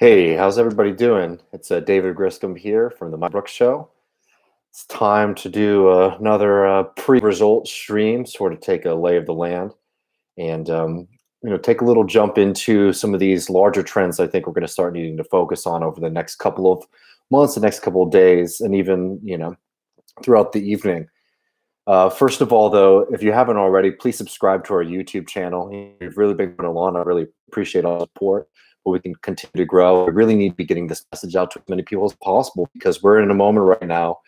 Hey, how's everybody doing? It's David Griscom here from the Mike Brooks Show. It's time to do another pre-result stream, sort of take a lay of the land, and take a little jump into some of these larger trends. I think we're going to start needing to focus on over the next couple of months, the next couple of days, and even throughout the evening. First of all, though, if you haven't already, please subscribe to our YouTube channel. We've really been going along. I really appreciate all the support, but we can continue to grow. We really need to be getting this message out to as many people as possible because we're in a moment right now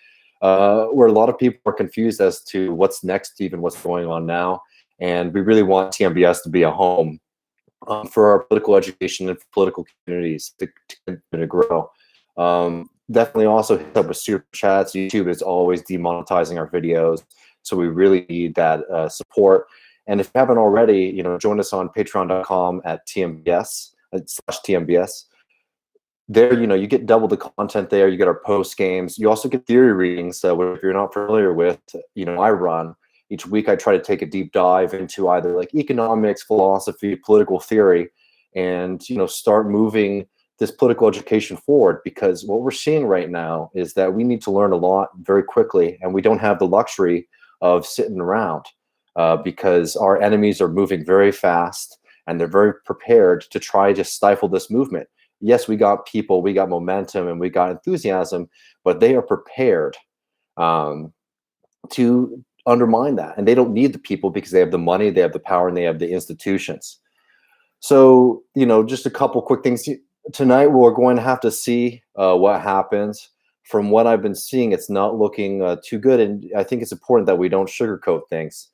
where a lot of people are confused as to what's next, even what's going on now. And we really want TMBS to be a home for our political education and for political communities to continue to grow. Definitely also hit up with super chats. YouTube is always demonetizing our videos, so we really need that support. And if you haven't already, join us on patreon.com at TMBS/TMBS. There, you get double the content there. You get our post games. You also get theory readings, which if you're not familiar with, I run. Each week I try to take a deep dive into either like economics, philosophy, political theory, and start moving this political education forward, because what we're seeing right now is that we need to learn a lot very quickly, and we don't have the luxury of sitting around because our enemies are moving very fast and they're very prepared to try to stifle this movement. Yes, we got people, we got momentum, and we got enthusiasm, but they are prepared to undermine that, and they don't need the people because they have the money, they have the power, and they have the institutions. So, just a couple quick things. Tonight, we're going to have to see what happens. From what I've been seeing, it's not looking too good, and I think it's important that we don't sugarcoat things.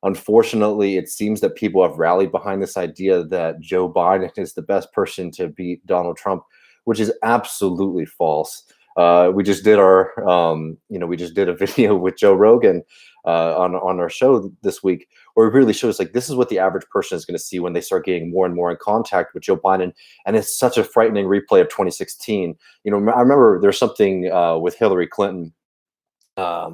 Unfortunately, it seems that people have rallied behind this idea that Joe Biden is the best person to beat Donald Trump, which is absolutely false. We just did we just did a video with Joe Rogan on our show this week, where it really shows like this is what the average person is going to see when they start getting more and more in contact with Joe Biden, and it's such a frightening replay of 2016. I remember there's something with Hillary Clinton, a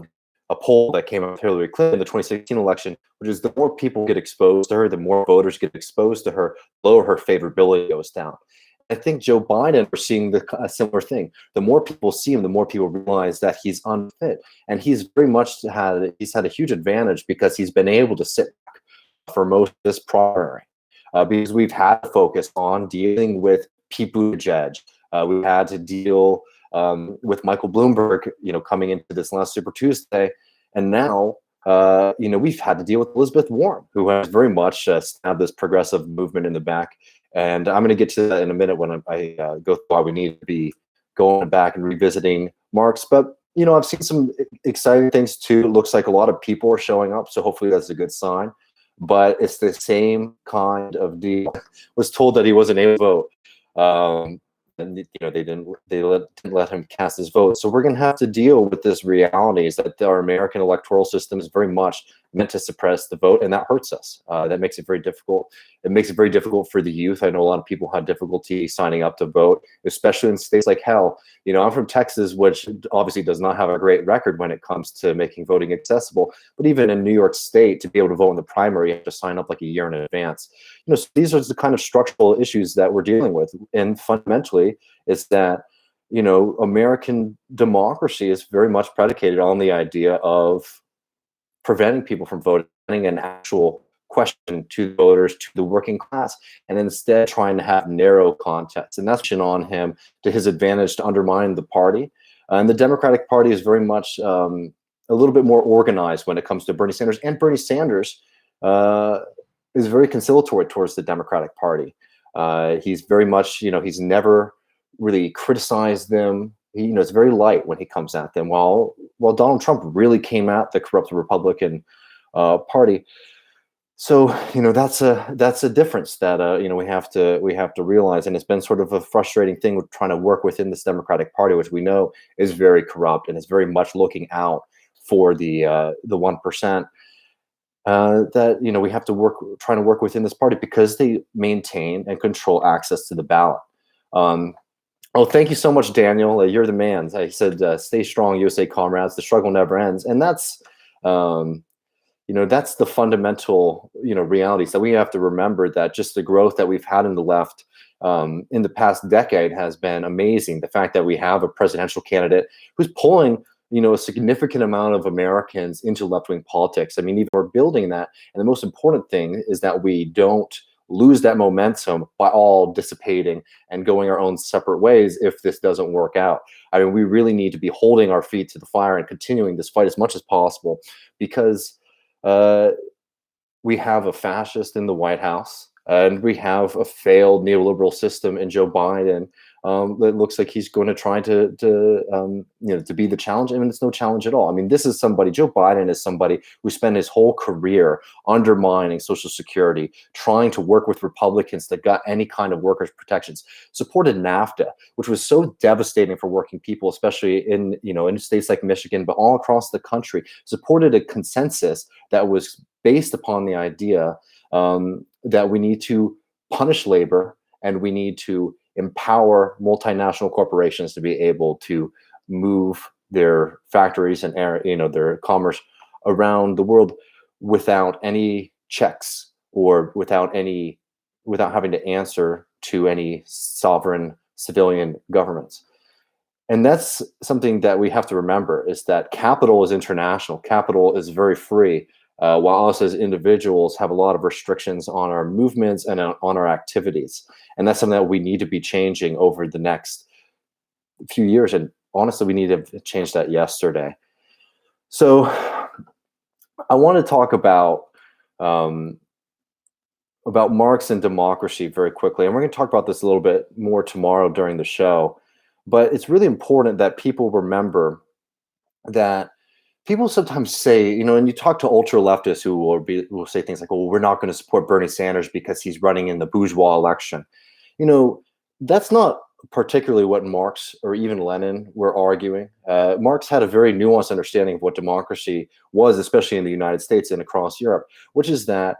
poll that came out with Hillary Clinton in the 2016 election, which is the more people get exposed to her, the more voters get exposed to her, the lower her favorability goes down. I think Joe Biden, we're seeing a similar thing. The more people see him, the more people realize that he's unfit, and he's had a huge advantage because he's been able to sit back for most of this primary because we've had to focus on dealing with Pete Buttigieg. We've had to deal with Michael Bloomberg, coming into this last Super Tuesday, and now we've had to deal with Elizabeth Warren, who has very much stabbed this progressive movement in the back. And I'm going to get to that in a minute when I go through why we need to be going back and revisiting Marx. But, I've seen some exciting things too. It looks like a lot of people are showing up, so hopefully that's a good sign. But it's the same kind of deal. Was told that he wasn't able to vote. And they didn't let him cast his vote. So we're going to have to deal with this reality, is that our American electoral system is very much meant to suppress the vote, and that hurts us. That makes it very difficult. It makes it very difficult for the youth. I know a lot of people have difficulty signing up to vote, especially in states like hell. I'm from Texas, which obviously does not have a great record when it comes to making voting accessible. But even in New York State, to be able to vote in the primary, you have to sign up like a year in advance. So these are the kind of structural issues that we're dealing with. And fundamentally, it's that, American democracy is very much predicated on the idea of preventing people from voting, an actual question to voters, to the working class, and instead trying to have narrow contests. And that's on him to his advantage to undermine the party. And the Democratic Party is very much a little bit more organized when it comes to Bernie Sanders. And Bernie Sanders is very conciliatory towards the Democratic Party. He's very much, he's never really criticized them. It's very light when he comes at them. While Donald Trump really came at the corrupt Republican Party. So that's a difference that we have to realize, and it's been sort of a frustrating thing with trying to work within this Democratic Party, which we know is very corrupt and is very much looking out for the 1%. That we have to trying to work within this party because they maintain and control access to the ballot. Oh, thank you so much, Daniel. You're the man. He said, "Stay strong, USA comrades. The struggle never ends," and that's that's the fundamental realities that we have to remember. That just the growth that we've had in the left in the past decade has been amazing. The fact that we have a presidential candidate who's pulling, a significant amount of Americans into left-wing politics. I mean, even we're building that. And the most important thing is that we don't lose that momentum by all dissipating and going our own separate ways if this doesn't work out. I mean, we really need to be holding our feet to the fire and continuing this fight as much as possible, because we have a fascist in the White House, and we have a failed neoliberal system in Joe Biden. That looks like he's going to try to be the challenge, and it's no challenge at all. I mean, this is somebody. Joe Biden is somebody who spent his whole career undermining Social Security, trying to work with Republicans that got any kind of workers' protections, supported NAFTA, which was so devastating for working people, especially in states like Michigan, but all across the country. Supported a consensus that was based upon the idea that we need to punish labor and we need to empower multinational corporations to be able to move their factories and their commerce around the world without any checks or without having to answer to any sovereign civilian governments. And that's something that we have to remember, is that capital is international. Capital is very free, while us as individuals have a lot of restrictions on our movements and on our activities. And that's something that we need to be changing over the next few years. And honestly, we need to change that yesterday. So I want to talk about Marx and democracy very quickly. And we're going to talk about this a little bit more tomorrow during the show. But it's really important that people remember that people sometimes say, and you talk to ultra leftists who will say things like, "Well, we're not going to support Bernie Sanders because he's running in the bourgeois election." That's not particularly what Marx or even Lenin were arguing. Marx had a very nuanced understanding of what democracy was, especially in the United States and across Europe, which is that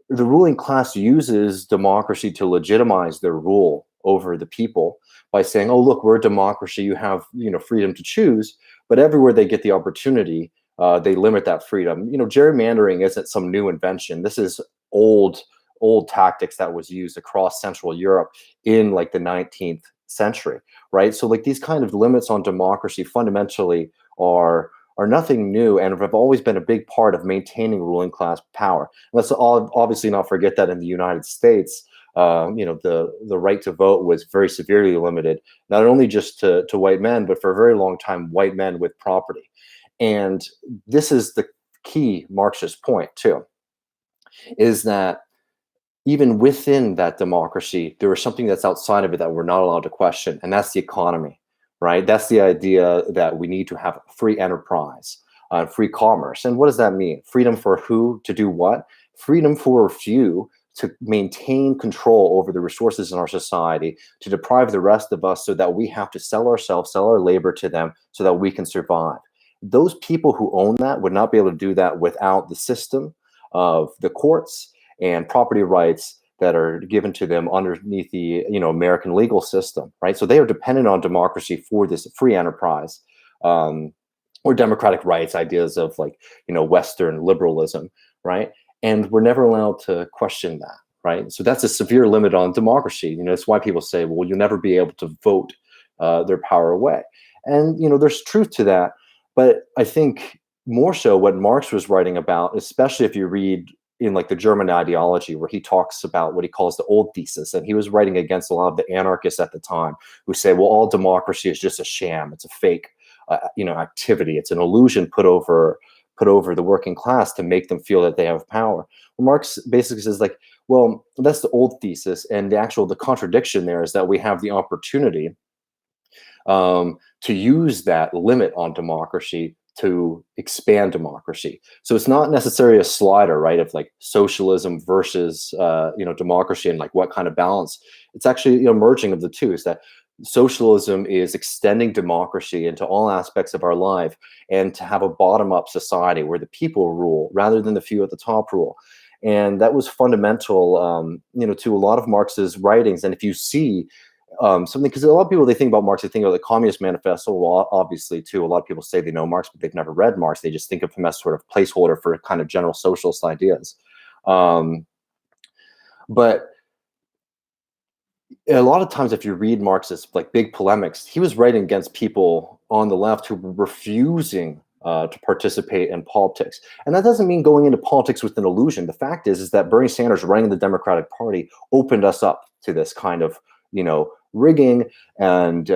the ruling class uses democracy to legitimize their rule over the people by saying, "Oh, look, we're a democracy. You have, freedom to choose." But everywhere they get the opportunity, they limit that freedom. Gerrymandering isn't some new invention. This is old tactics that was used across Central Europe in like the 19th century, right? So like these kind of limits on democracy fundamentally are nothing new and have always been a big part of maintaining ruling class power. Let's obviously not forget that in the United States, the right to vote was very severely limited, not only just to white men, but for a very long time, white men with property. And this is the key Marxist point too, is that even within that democracy, there is something that's outside of it that we're not allowed to question, and that's the economy, right? That's the idea that we need to have free enterprise, free commerce. And what does that mean? Freedom for who to do what? Freedom for a few to maintain control over the resources in our society, to deprive the rest of us so that we have to sell ourselves, sell our labor to them so that we can survive. Those people who own that would not be able to do that without the system of the courts and property rights that are given to them underneath the American legal system, right? So they are dependent on democracy for this free enterprise, or democratic rights, ideas of Western liberalism, right? And we're never allowed to question that, right? So that's a severe limit on democracy. It's why people say, well, you'll never be able to vote their power away. And, there's truth to that. But I think more so what Marx was writing about, especially if you read in the German ideology, where he talks about what he calls the old thesis. And he was writing against a lot of the anarchists at the time who say, well, all democracy is just a sham. It's a fake, activity. It's an illusion put over the working class to make them feel that they have power. Well, Marx basically says well, that's the old thesis. And the contradiction there is that we have the opportunity to use that limit on democracy to expand democracy. So it's not necessarily a slider, right, of socialism versus democracy and what kind of balance. It's actually merging of the two. Is that socialism is extending democracy into all aspects of our life, and to have a bottom-up society where the people rule rather than the few at the top rule. And that was fundamental, to a lot of Marx's writings. And if you see something, because a lot of people, they think about Marx, they think of the Communist Manifesto. Well, obviously, too, a lot of people say they know Marx, but they've never read Marx. They just think of him as sort of placeholder for kind of general socialist ideas. But a lot of times if you read Marx's like big polemics, he was writing against people on the left who were refusing to participate in politics. And that doesn't mean going into politics with an illusion. The fact is that Bernie Sanders running the Democratic Party opened us up to this kind of, rigging and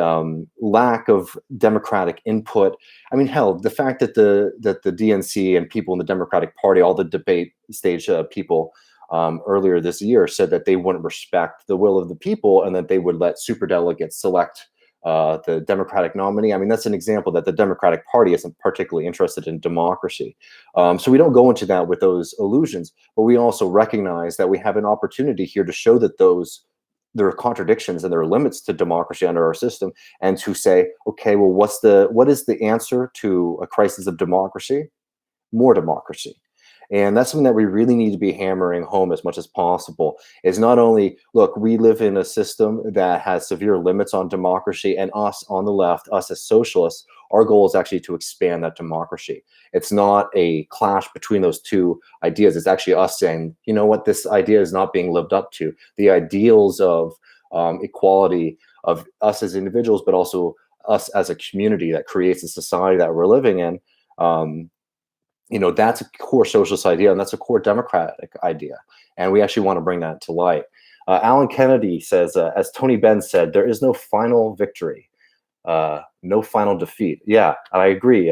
lack of democratic input. I mean, hell, the fact that the DNC and people in the Democratic Party, all the debate stage people earlier this year said that they wouldn't respect the will of the people and that they would let superdelegates select the Democratic nominee. I mean, that's an example that the Democratic Party isn't particularly interested in democracy. So we don't go into that with those illusions, but we also recognize that we have an opportunity here to show that there are contradictions and there are limits to democracy under our system, and to say, okay, well, what is the answer to a crisis of democracy? More democracy. And that's something that we really need to be hammering home as much as possible, is not only, look, we live in a system that has severe limits on democracy, and us on the left, us as socialists, our goal is actually to expand that democracy. It's not a clash between those two ideas. It's actually us saying, you know what, this idea is not being lived up to. The ideals of equality of us as individuals, but also us as a community that creates a society that we're living in, that's a core socialist idea, and that's a core democratic idea. And we actually want to bring that to light. Alan Kennedy says, as Tony Benn said, there is no final victory, no final defeat. Yeah, I agree.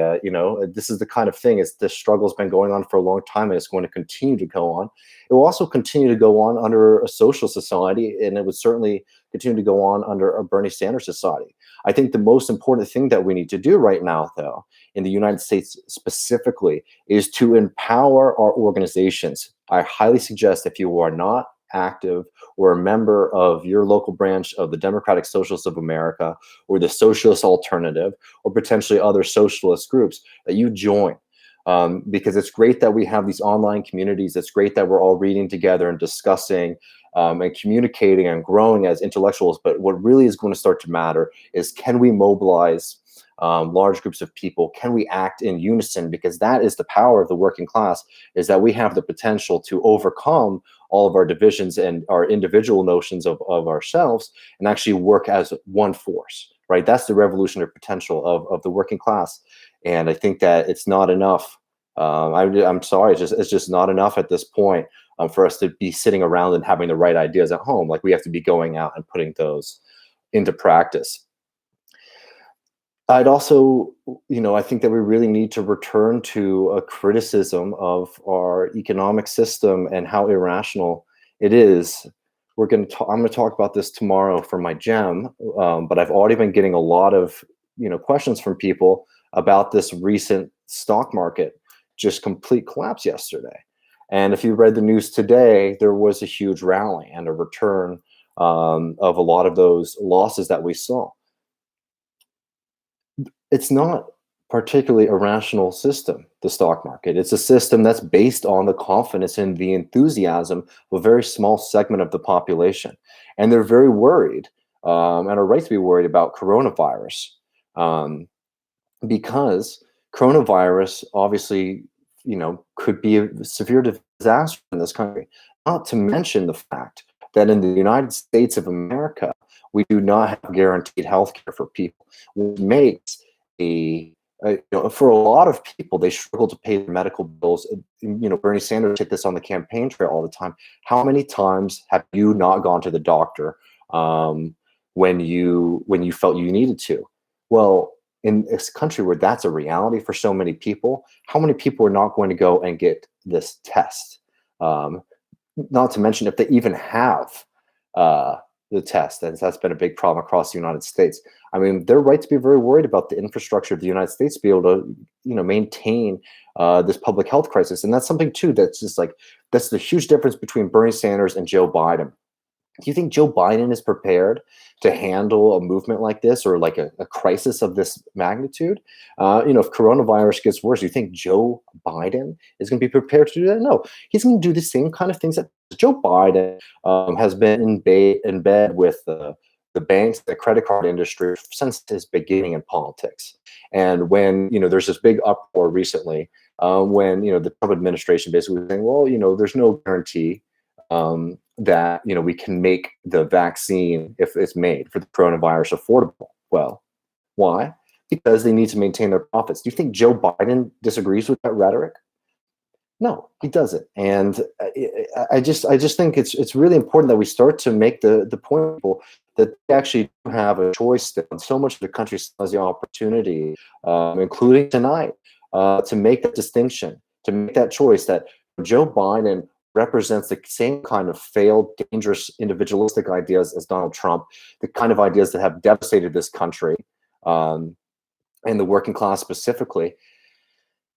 This is the kind of thing, this struggle's been going on for a long time, and it's going to continue to go on. It will also continue to go on under a social society, and it would certainly continue to go on under a Bernie Sanders society. I think the most important thing that we need to do right now, though, in the United States specifically, is to empower our organizations. I highly suggest, if you are not active or a member of your local branch of the Democratic Socialists of America or the Socialist Alternative or potentially other socialist groups, that you join. Because it's great that we have these online communities. It's great that we're all reading together and discussing and communicating and growing as intellectuals. But what really is going to start to matter is, can we mobilize large groups of people? Can we act in unison? Because that is the power of the working class, is that we have the potential to overcome all of our divisions and our individual notions of ourselves and actually work as one force, right? That's the revolutionary potential of the working class. And I think that it's not enough. I'm sorry, it's just not enough at this point for us to be sitting around and having the right ideas at home. Like, we have to be going out and putting those into practice. I'd also, I think that we really need to return to a criticism of our economic system and how irrational it is. I'm going to talk about this tomorrow for my gem, but I've already been getting a lot of questions from people about this recent stock market just complete collapse yesterday. And if you read the news today, there was a huge rally and a return of a lot of those losses that we saw. It's not particularly a rational system, the stock market. It's a system that's based on the confidence and the enthusiasm of a very small segment of the population. And they're very worried, and are right to be worried about coronavirus, because coronavirus obviously, could be a severe disaster in this country. Not to mention the fact that in the United States of America, we do not have guaranteed health care for people, which makes for a lot of people, they struggle to pay their medical bills. Bernie Sanders hit this on the campaign trail all the time. How many times have you not gone to the doctor when you felt you needed to? Well, in this country where that's a reality for so many people, how many people are not going to go and get this test? Not to mention if they even have the test, and that's been a big problem across the United States. I mean, they're right to be very worried about the infrastructure of the United States to be able to, maintain this public health crisis. And that's something too that's just like, that's the huge difference between Bernie Sanders and Joe Biden. Do you think Joe Biden is prepared to handle a movement like this, or like a crisis of this magnitude? If coronavirus gets worse, do you think Joe Biden is going to be prepared to do that? No, he's going to do the same kind of things that Joe Biden has been in bed with the banks, the credit card industry since his beginning in politics. And when, there's this big uproar recently when, the Trump administration basically was saying, well, there's no guarantee that we can make the vaccine, if it's made for the coronavirus, affordable. Well, why? Because they need to maintain their profits. Do you think Joe Biden disagrees with that rhetoric? No, he doesn't. And I just think it's really important that we start to make the point, people, that they actually do have a choice still. And so much of the country still has the opportunity, including tonight, to make that distinction, to make that choice that Joe Biden represents the same kind of failed, dangerous, individualistic ideas as Donald Trump, the kind of ideas that have devastated this country, and the working class specifically.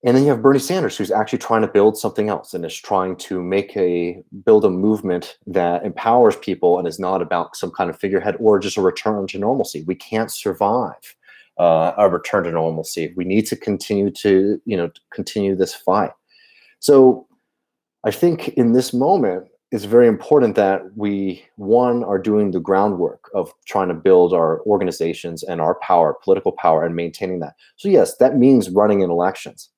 And then you have Bernie Sanders, who's actually trying to build something else and is trying to build a movement that empowers people and is not about some kind of figurehead or just a return to normalcy. We can't survive a return to normalcy. We need to continue this fight. So I think in this moment, it's very important that we, one, are doing the groundwork of trying to build our organizations and our power, political power, and maintaining that. So yes, that means running in elections.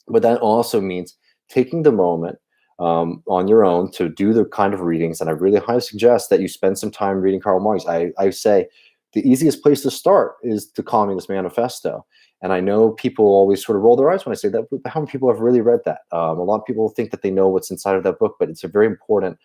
But that also means taking the moment on your own to do the kind of readings. And I really highly suggest that you spend some time reading Karl Marx. I say the easiest place to start is the Communist Manifesto. And I know people always sort of roll their eyes when I say that, but how many people have really read that? A lot of people think that they know what's inside of that book, but it's a very important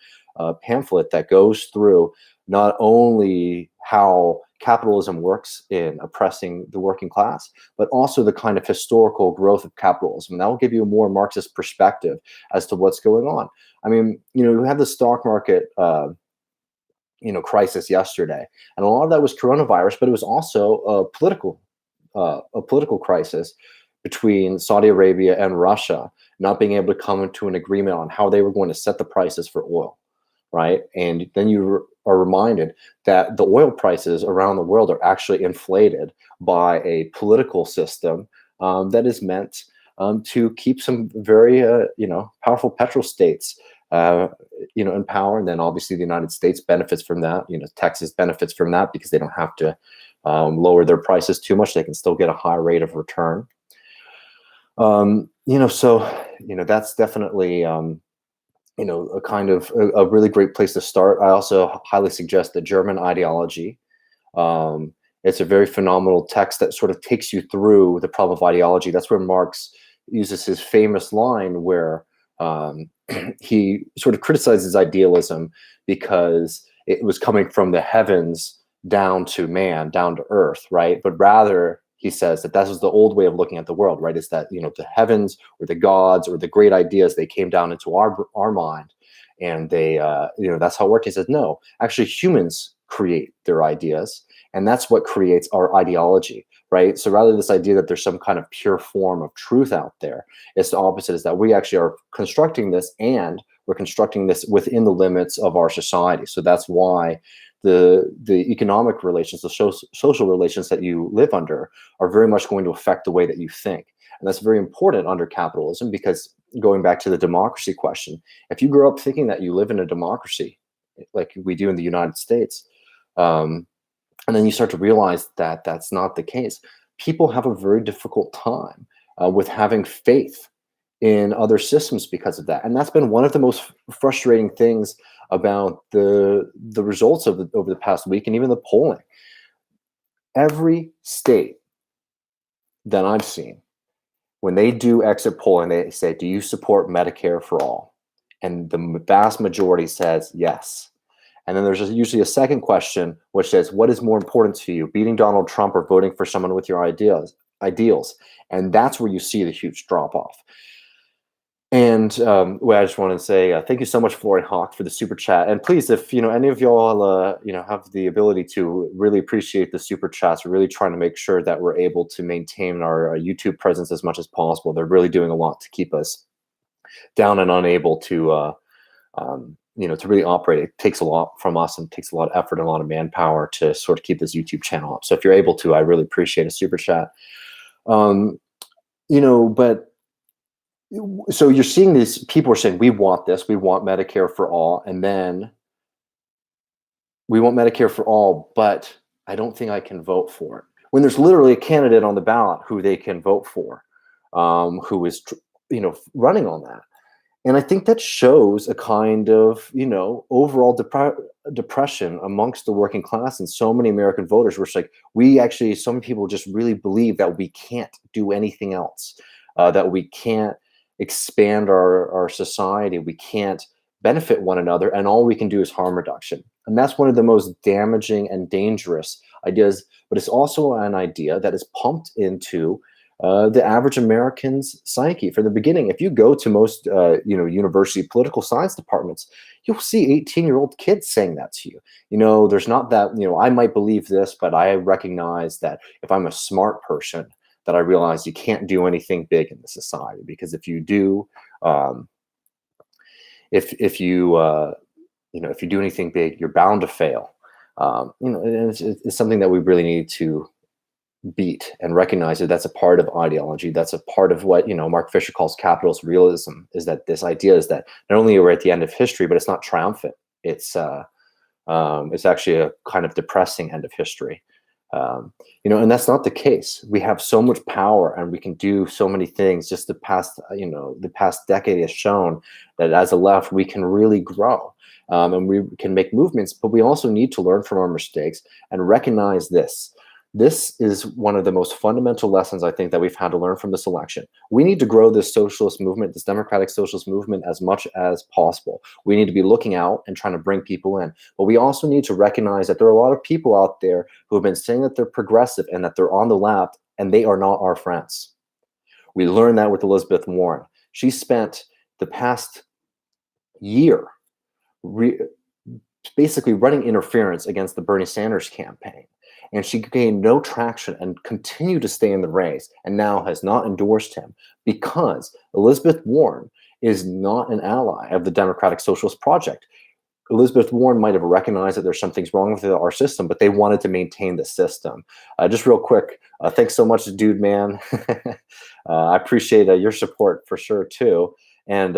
pamphlet that goes through not only how capitalism works in oppressing the working class, but also the kind of historical growth of capitalism. And that will give you a more Marxist perspective as to what's going on. I mean, you had the stock market crisis yesterday, and a lot of that was coronavirus, but it was also a political crisis between Saudi Arabia and Russia not being able to come into an agreement on how they were going to set the prices for oil, right? And then you are reminded that the oil prices around the world are actually inflated by a political system that is meant to keep some very powerful petrostates in power. And then obviously the United States benefits from that. Texas benefits from that because they don't have to lower their prices too much. They can still get a high rate of return. That's definitely a kind of a really great place to start. I also highly suggest the German ideology. It's a very phenomenal text that sort of takes you through the problem of ideology. That's where Marx uses his famous line where he sort of criticizes idealism because it was coming from the heavens down to man, down to earth, right? But rather, he says that was the old way of looking at the world, right? Is that, the heavens or the gods or the great ideas, they came down into our mind, and they, that's how it worked. He says, no, actually humans create their ideas, and that's what creates our ideology, right? So rather than this idea that there's some kind of pure form of truth out there, it's the opposite, is that we actually are constructing this, and we're constructing this within the limits of our society. So that's why the economic relations, the social relations that you live under are very much going to affect the way that you think. And that's very important under capitalism, because going back to the democracy question, if you grow up thinking that you live in a democracy like we do in the United States, and then you start to realize that that's not the case, people have a very difficult time with having faith in other systems because of that. And that's been one of the most frustrating things about the results of over the past week, and even the polling. Every state that I've seen, when they do exit polling, they say, do you support Medicare for all? And the vast majority says yes. And then there's usually a second question, which says, what is more important to you, beating Donald Trump or voting for someone with your ideals? And that's where you see the huge drop off. And I just want to say thank you so much, Florian Hawk, for the super chat. And please, if any of y'all have the ability to, really appreciate the super chats. We're really trying to make sure that we're able to maintain our YouTube presence as much as possible. They're really doing a lot to keep us down and unable to to really operate. It takes a lot from us, and takes a lot of effort and a lot of manpower to sort of keep this YouTube channel up. So if you're able to, I really appreciate a super chat. But so you're seeing these people are saying, we want this, we want Medicare for all, and then we want Medicare for all, but I don't think I can vote for it. When there's literally a candidate on the ballot who they can vote for, who is running on that. And I think that shows a kind of, overall depression amongst the working class and so many American voters, where it's like, so many people just really believe that we can't do anything else, that we can't expand our society, we can't benefit one another, and all we can do is harm reduction. And that's one of the most damaging and dangerous ideas, but it's also an idea that is pumped into the average American's psyche from the beginning. If you go to most, university political science departments, you'll see 18-year-old kids saying that to you. There's not that, I might believe this, but I recognize that if I'm a smart person, that I realize you can't do anything big in the society, because if you do, if you do anything big, you're bound to fail. And it's something that we really need to beat and recognize that that's a part of ideology. That's a part of what, Mark Fisher calls capitalist realism, is that this idea is that not only are we at the end of history, but it's not triumphant. It's actually a kind of depressing end of history. And that's not the case. We have so much power and we can do so many things. Just the past decade has shown that as a left, we can really grow. And we can make movements, but we also need to learn from our mistakes and recognize this. This is one of the most fundamental lessons, I think, that we've had to learn from this election. We need to grow this socialist movement, this democratic socialist movement, as much as possible. We need to be looking out and trying to bring people in. But we also need to recognize that there are a lot of people out there who have been saying that they're progressive and that they're on the left, and they are not our friends. We learned that with Elizabeth Warren. She spent the past year basically running interference against the Bernie Sanders campaign. And she gained no traction and continued to stay in the race, and now has not endorsed him, because Elizabeth Warren is not an ally of the Democratic Socialist Project. Elizabeth Warren might have recognized that there's some things wrong with our system, but they wanted to maintain the system. Just real quick, thanks so much, dude, man. I appreciate your support for sure, too. And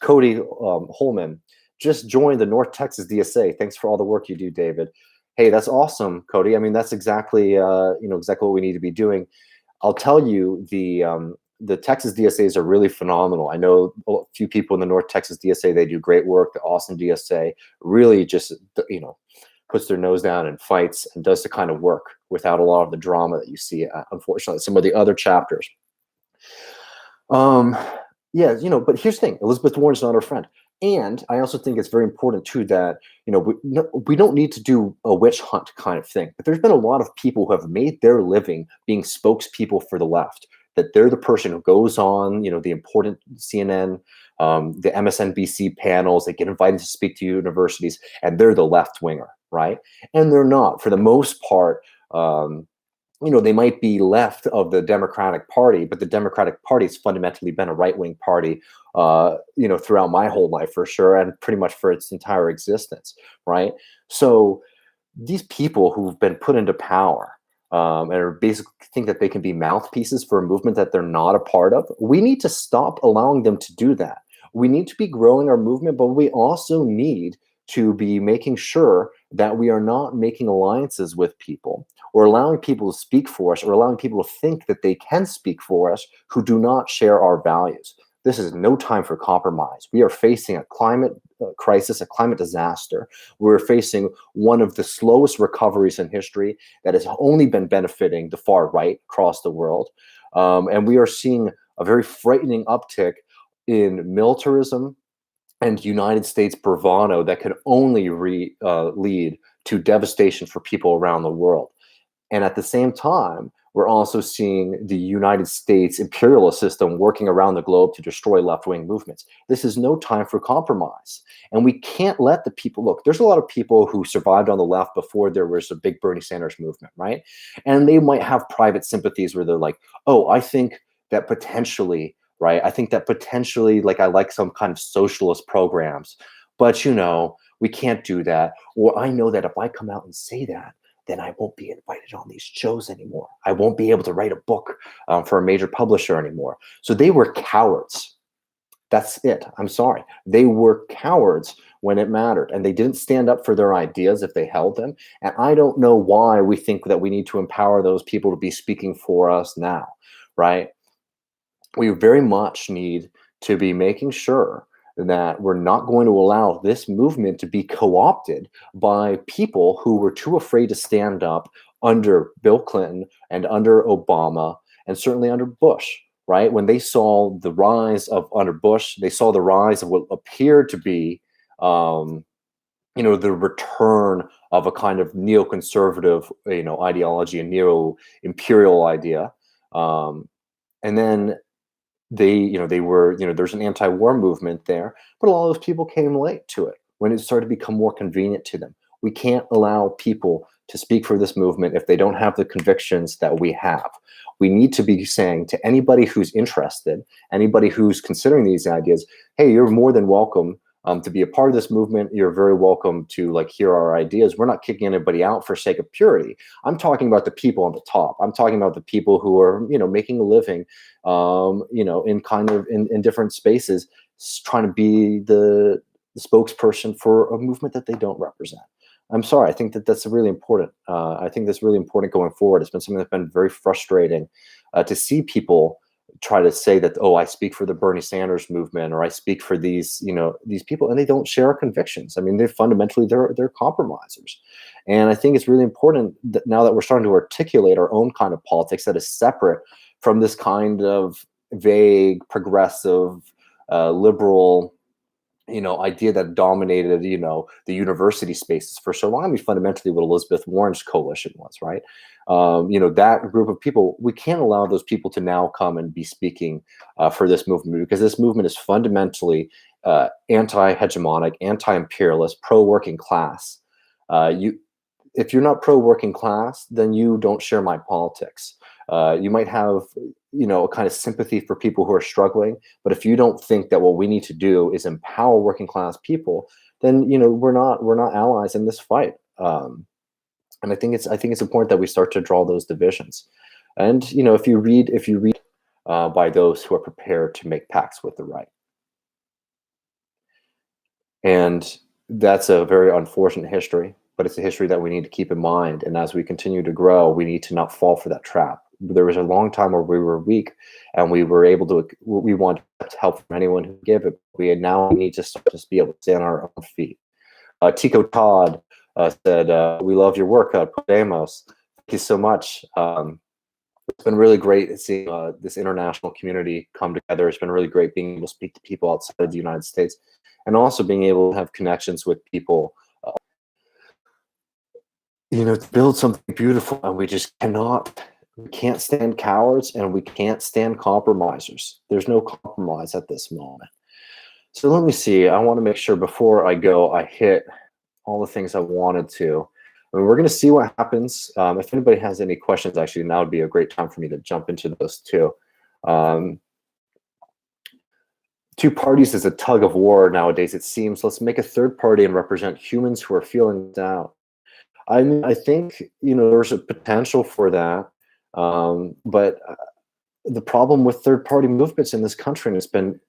Cody Holman just joined the North Texas DSA. Thanks for all the work you do, David. Hey, that's awesome, Cody. I mean, that's exactly exactly what we need to be doing. I'll tell you, the Texas DSAs are really phenomenal. I know a few people in the North Texas DSA. They do great work. The Austin DSA really just puts their nose down and fights and does the kind of work without a lot of the drama that you see, unfortunately, some of the other chapters. But here's the thing: Elizabeth Warren's not our friend. And I also think it's very important, too, that we don't need to do a witch hunt kind of thing. But there's been a lot of people who have made their living being spokespeople for the left, that they're the person who goes on, the important CNN, the MSNBC panels, they get invited to speak to universities, and they're the left winger, right? And they're not. For the most part, they might be left of the Democratic Party, but the Democratic Party has fundamentally been a right-wing party, throughout my whole life, for sure, and pretty much for its entire existence, right? So these people who've been put into power and are basically think that they can be mouthpieces for a movement that they're not a part of, we need to stop allowing them to do that. We need to be growing our movement, but we also need to be making sure that we are not making alliances with people, or allowing people to speak for us, or allowing people to think that they can speak for us who do not share our values. This is no time for compromise. We are facing a climate crisis, a climate disaster. We're facing one of the slowest recoveries in history that has only been benefiting the far right across the world. And we are seeing a very frightening uptick in militarism and United States bravado that could only lead to devastation for people around the world. And at the same time, we're also seeing the United States imperialist system working around the globe to destroy left-wing movements. This is no time for compromise. And we can't let the people, look, there's a lot of people who survived on the left before there was a big Bernie Sanders movement, right? And they might have private sympathies where they're like, oh, I think that potentially, right? I think that potentially, like, I like some kind of socialist programs, but we can't do that. Or I know that if I come out and say that, then I won't be invited on these shows anymore. I won't be able to write a book for a major publisher anymore. So they were cowards. That's it. I'm sorry. They were cowards when it mattered, and they didn't stand up for their ideas if they held them. And I don't know why we think that we need to empower those people to be speaking for us now, right? We very much need to be making sure that we're not going to allow this movement to be co-opted by people who were too afraid to stand up under Bill Clinton and under Obama and certainly under Bush, right? When they saw the rise of, under Bush, they saw the rise of what appeared to be, the return of a kind of neoconservative, ideology, a neo-imperial idea. And then they were, there's an anti-war movement there, but a lot of those people came late to it when it started to become more convenient to them. We can't allow people to speak for this movement if they don't have the convictions that we have. We need to be saying to anybody who's interested, anybody who's considering these ideas, hey, you're more than welcome to be a part of this movement. You're very welcome to hear our ideas. We're not kicking anybody out for sake of purity. I'm talking about the people on the top. I'm talking about the people who are, making a living, in different spaces, trying to be the spokesperson for a movement that they don't represent. I'm sorry. I think that's really important. I think that's really important going forward. It's been something that's been very frustrating to see people try to say that, oh, I speak for the Bernie Sanders movement, or I speak for these people, and they don't share our convictions. I mean, they're compromisers. And I think it's really important that now that we're starting to articulate our own kind of politics that is separate from this kind of vague, progressive, liberal, idea that dominated, the university spaces for so long. I mean, fundamentally what Elizabeth Warren's coalition was, right? That group of people, we can't allow those people to now come and be speaking for this movement, because this movement is fundamentally anti-hegemonic, anti-imperialist, pro-working class. If you're not pro-working class, then you don't share my politics. You might have, a kind of sympathy for people who are struggling, but if you don't think that what we need to do is empower working class people, then we're not allies in this fight. And I think it's important that we start to draw those divisions. And if you read by those who are prepared to make pacts with the right, and that's a very unfortunate history, but it's a history that we need to keep in mind. And as we continue to grow, we need to not fall for that trap. There was a long time where we were weak, and we were able to. We want help from anyone who gave it. We now need to start to be able to stand on our own feet. Tico Todd said, "We love your work, Podemos. Thank you so much. It's been really great seeing this international community come together. It's been really great being able to speak to people outside of the United States, and also being able to have connections with people." To build something beautiful, and we can't stand cowards, and we can't stand compromisers. There's no compromise at this moment. So let me see. I want to make sure before I go, I hit all the things I wanted to. I mean, we're going to see what happens. If anybody has any questions, actually, now would be a great time for me to jump into those too. Two parties is a tug of war nowadays, it seems. Let's make a third party and represent humans who are feeling down. I mean, I think, there's a potential for that. But the problem with third-party movements in this country, and it's been,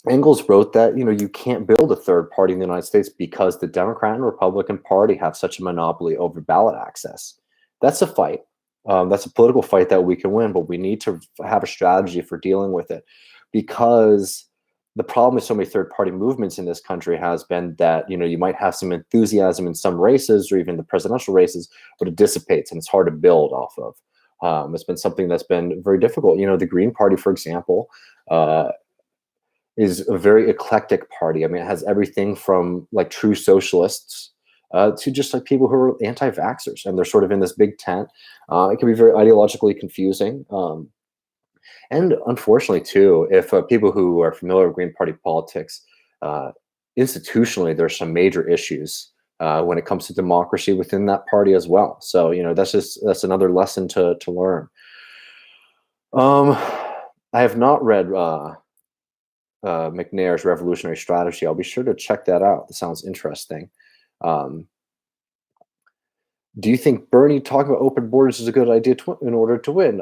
Engels wrote that, you can't build a third party in the United States because the Democrat and Republican Party have such a monopoly over ballot access. That's a fight. That's a political fight that we can win, but we need to have a strategy for dealing with it, because the problem with so many third-party movements in this country has been that, you might have some enthusiasm in some races or even the presidential races, but it dissipates and it's hard to build off of. It's been something that's been very difficult. The Green Party, for example, is a very eclectic party. I mean, it has everything from true socialists to just people who are anti-vaxxers, and they're sort of in this big tent. It can be very ideologically confusing. And unfortunately, too, if people who are familiar with Green Party politics, institutionally, there's some major issues when it comes to democracy within that party as well. So, that's another lesson to learn. I have not read McNair's Revolutionary Strategy. I'll be sure to check that out. That sounds interesting. Do you think Bernie talking about open borders is a good idea in order to win?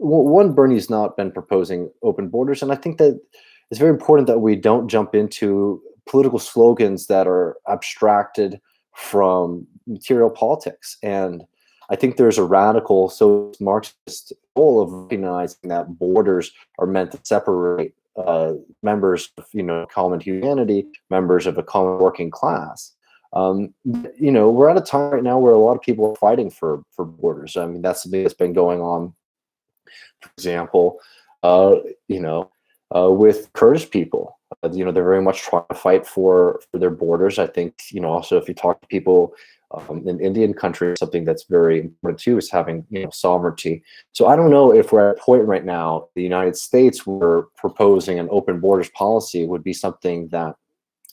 One, Bernie's not been proposing open borders, and I think that it's very important that we don't jump into political slogans that are abstracted from material politics. And I think there's a radical Marxist goal of recognizing that borders are meant to separate members of, common humanity, members of a common working class. We're at a time right now where a lot of people are fighting for borders. I mean, that's something that's been going on. For example, with Kurdish people, they're very much trying to fight for their borders. I think, also if you talk to people in Indian countries, something that's very important too is having, sovereignty. So I don't know if we're at a point right now, the United States, where proposing an open borders policy would be something that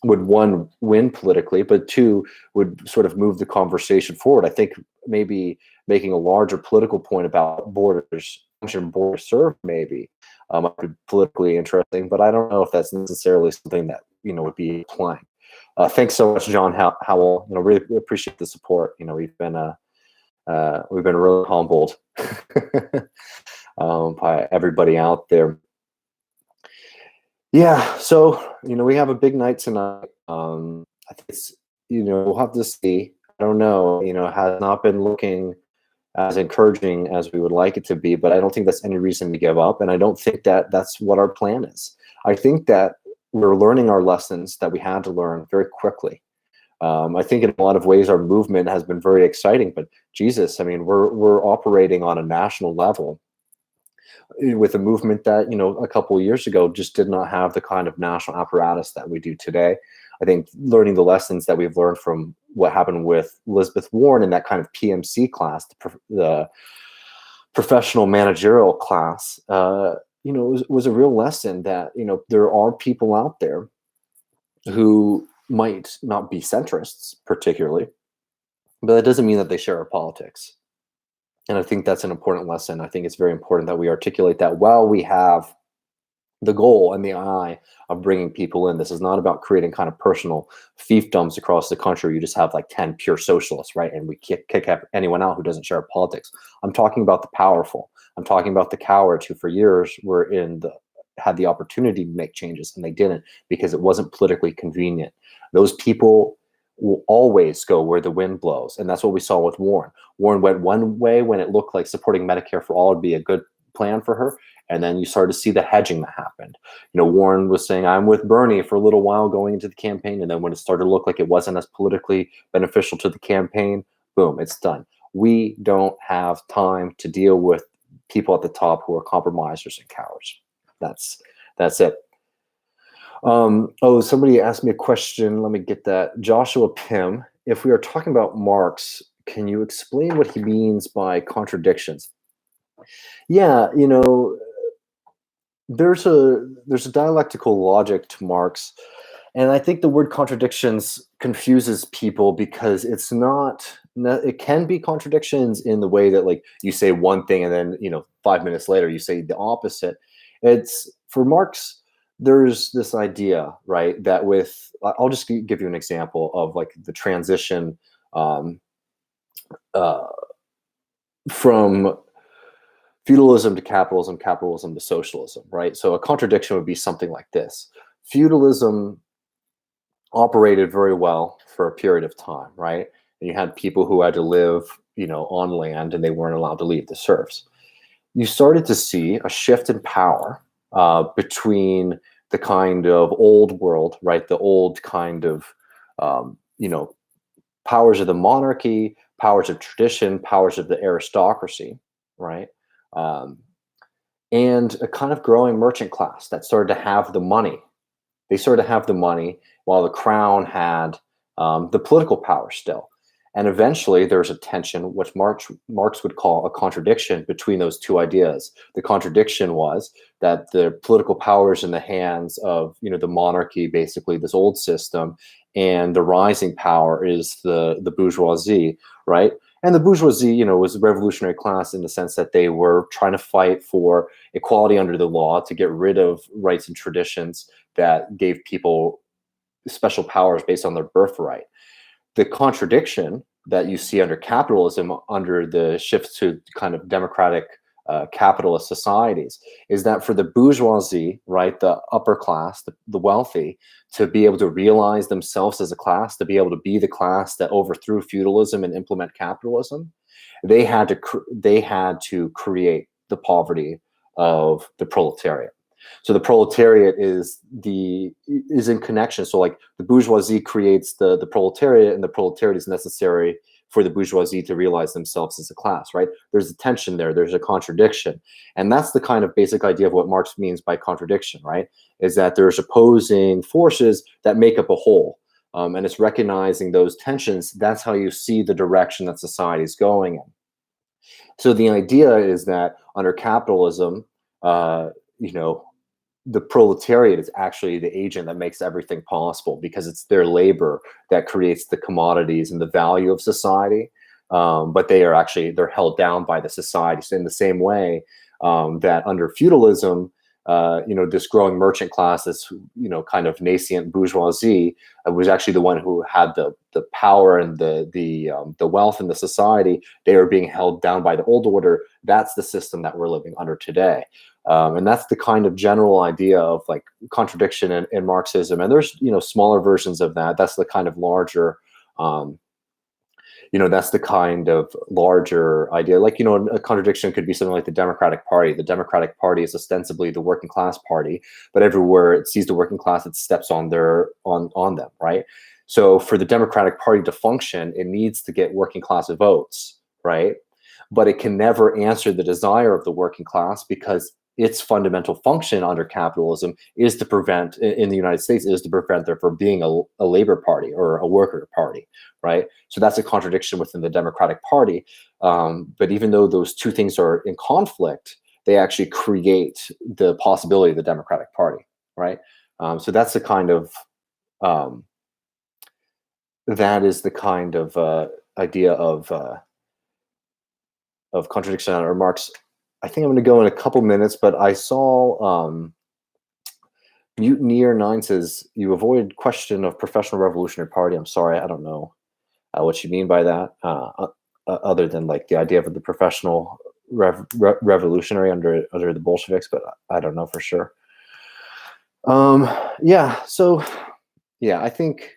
would, one, win politically, but two, would sort of move the conversation forward. I think maybe making a larger political point about borders, function border serve, maybe might be politically interesting, but I don't know if that's necessarily something that would be applying. Thanks so much, John Howell. Really appreciate the support. We've been really humbled by everybody out there. Yeah, so we have a big night tonight. I think it's we'll have to see. I don't know. It has not been looking as encouraging as we would like it to be, but I don't think that's any reason to give up, and I don't think that that's what our plan is. I think that we're learning our lessons that we had to learn very quickly. I think in a lot of ways our movement has been very exciting, but Jesus, I mean, we're operating on a national level with a movement that a couple of years ago just did not have the kind of national apparatus that we do today. I think learning the lessons that we've learned from what happened with Elizabeth Warren in that kind of PMC class, the professional managerial class, was a real lesson that there are people out there who might not be centrists particularly, but that doesn't mean that they share our politics. And I think that's an important lesson. I think it's very important that we articulate that while we have the goal and the eye of bringing people in. This is not about creating kind of personal fiefdoms across the country. You just have like 10 pure socialists, right? And we kick anyone out who doesn't share our politics. I'm talking about the powerful. I'm talking about the cowards who for years had the opportunity to make changes and they didn't because it wasn't politically convenient. Those people will always go where the wind blows. And that's what we saw with Warren. Warren went one way when it looked like supporting Medicare for all would be a good plan for her. And then you started to see the hedging that happened. Warren was saying, I'm with Bernie for a little while going into the campaign. And then when it started to look like it wasn't as politically beneficial to the campaign, boom, it's done. We don't have time to deal with people at the top who are compromisers and cowards. That's it. Somebody asked me a question. Let me get that. Joshua Pym, if we are talking about Marx, can you explain what he means by contradictions? Yeah, there's a dialectical logic to Marx, and I think the word contradictions confuses people because it's not. It can be contradictions in the way that like you say one thing and then 5 minutes later you say the opposite. It's for Marx. There's this idea, right, that I'll just give you an example of like the transition from feudalism to capitalism, capitalism to socialism, right? So a contradiction would be something like this. Feudalism operated very well for a period of time, right? And you had people who had to live, on land and they weren't allowed to leave the serfs. You started to see a shift in power between the kind of old world, right? The old kind of, powers of the monarchy, powers of tradition, powers of the aristocracy, right? And a kind of growing merchant class that started to have the money. They started to have the money while the crown had the political power still. And eventually there's a tension, which Marx would call a contradiction between those two ideas. The contradiction was that the political power is in the hands of, the monarchy, basically this old system, and the rising power is the bourgeoisie, right? And the bourgeoisie, was a revolutionary class in the sense that they were trying to fight for equality under the law to get rid of rights and traditions that gave people special powers based on their birthright. The contradiction that you see under capitalism, under the shift to kind of democratic capitalist societies, is that for the bourgeoisie, right, the upper class, the wealthy, to be able to realize themselves as a class, to be able to be the class that overthrew feudalism and implement capitalism, they had to create the poverty of the proletariat. So the proletariat is in connection. So like the bourgeoisie creates the proletariat, and the proletariat is necessary for the bourgeoisie to realize themselves as a class, right? There's a tension there. There's a contradiction. And that's the kind of basic idea of what Marx means by contradiction, right? Is that there's opposing forces that make up a whole. And it's recognizing those tensions. That's how you see the direction that society is going in. So the idea is that under capitalism, you know, the proletariat is actually the agent that makes everything possible, because it's their labor that creates the commodities and the value of society. But they're held down by the society. So in the same way that under feudalism, this growing merchant class, this kind of nascent bourgeoisie, was actually the one who had the power and the wealth in the society. They are being held down by the old order. That's the system that we're living under today. And that's the kind of general idea of like contradiction in Marxism. And there's, smaller versions of that. That's the kind of larger, that's the kind of larger idea. Like, a contradiction could be something like the Democratic Party. The Democratic Party is ostensibly the working class party, but everywhere it sees the working class, it steps on them, right? So for the Democratic Party to function, it needs to get working class votes, right? But it can never answer the desire of the working class, because its fundamental function under capitalism is to prevent, in the United States, is to prevent there from being a labor party or a worker party, right? So that's a contradiction within the Democratic Party. But even though those two things are in conflict, they actually create the possibility of the Democratic Party, right? So that's the kind of, that is the kind of idea of contradiction under Marx. I think I'm going to go in a couple minutes, but I saw Mutineer 9 says, you avoid question of professional revolutionary party. I'm sorry, I don't know what you mean by that, other than like the idea of the professional revolutionary under the Bolsheviks, but I don't know for sure. I think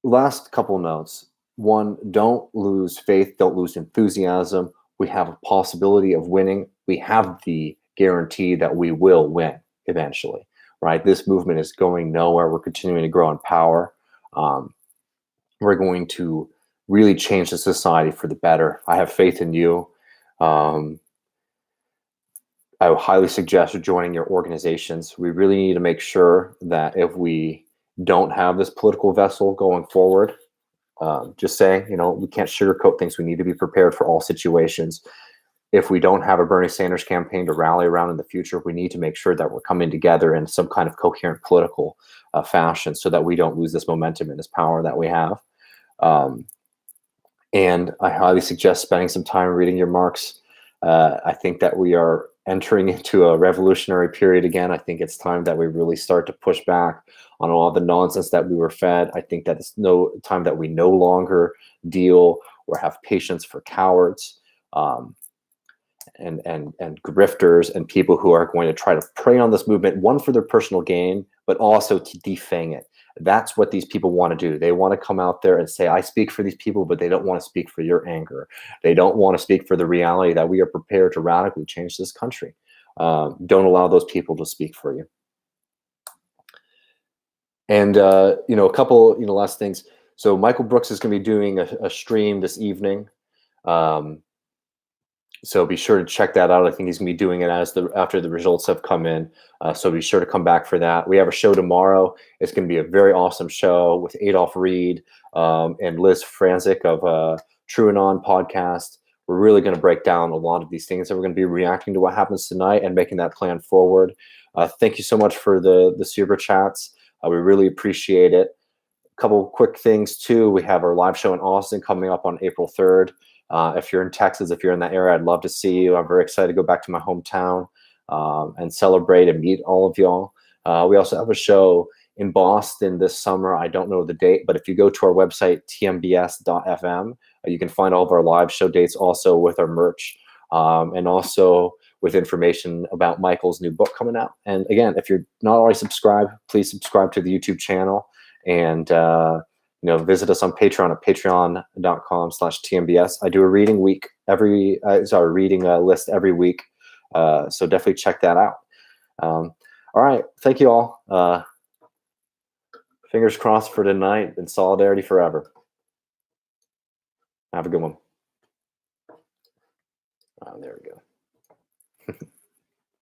last couple notes. One, don't lose faith, don't lose enthusiasm. We have a possibility of winning. We have the guarantee that we will win eventually, right? This movement is going nowhere. We're continuing to grow in power. We're going to really change the society for the better. I have faith in you. I would highly suggest joining your organizations. We really need to make sure that if we don't have this political vessel going forward, just saying, we can't sugarcoat things. We need to be prepared for all situations. If we don't have a Bernie Sanders campaign to rally around in the future, we need to make sure that we're coming together in some kind of coherent political fashion, so that we don't lose this momentum and this power that we have. And I highly suggest spending some time reading your Marx. I think that we are entering into a revolutionary period again. I think it's time that we really start to push back on all the nonsense that we were fed. I think that it's time that we no longer deal or have patience for cowards and grifters and people who are going to try to prey on this movement, one, for their personal gain, but also to defang it. That's what these people want to do. They want to come out there and say, I speak for these people, but they don't want to speak for your anger. They don't want to speak for the reality that we are prepared to radically change this country. Don't allow those people to speak for you. And, a couple, last things. So Michael Brooks is going to be doing a stream this evening. So be sure to check that out. I think he's going to be doing it after the results have come in. So be sure to come back for that. We have a show tomorrow. It's going to be a very awesome show with Adolph Reed and Liz Franzik of TrueAnon podcast. We're really going to break down a lot of these things, and we're going to be reacting to what happens tonight and making that plan forward. Thank you so much for the super chats. We really appreciate it. A couple quick things too. We have our live show in Austin coming up on April 3rd. If you're in Texas, if you're in that area, I'd love to see you. I'm very excited to go back to my hometown and celebrate and meet all of y'all. We also have a show in Boston this summer. I don't know the date, but if you go to our website, tmbs.fm, you can find all of our live show dates, also with our merch, and also with information about Michael's new book coming out. And again, if you're not already subscribed, please subscribe to the YouTube channel, and visit us on Patreon at patreon.com/TMBS. I do a reading list every week. So definitely check that out. All right. Thank you all. Fingers crossed for tonight and solidarity forever. Have a good one. There we go.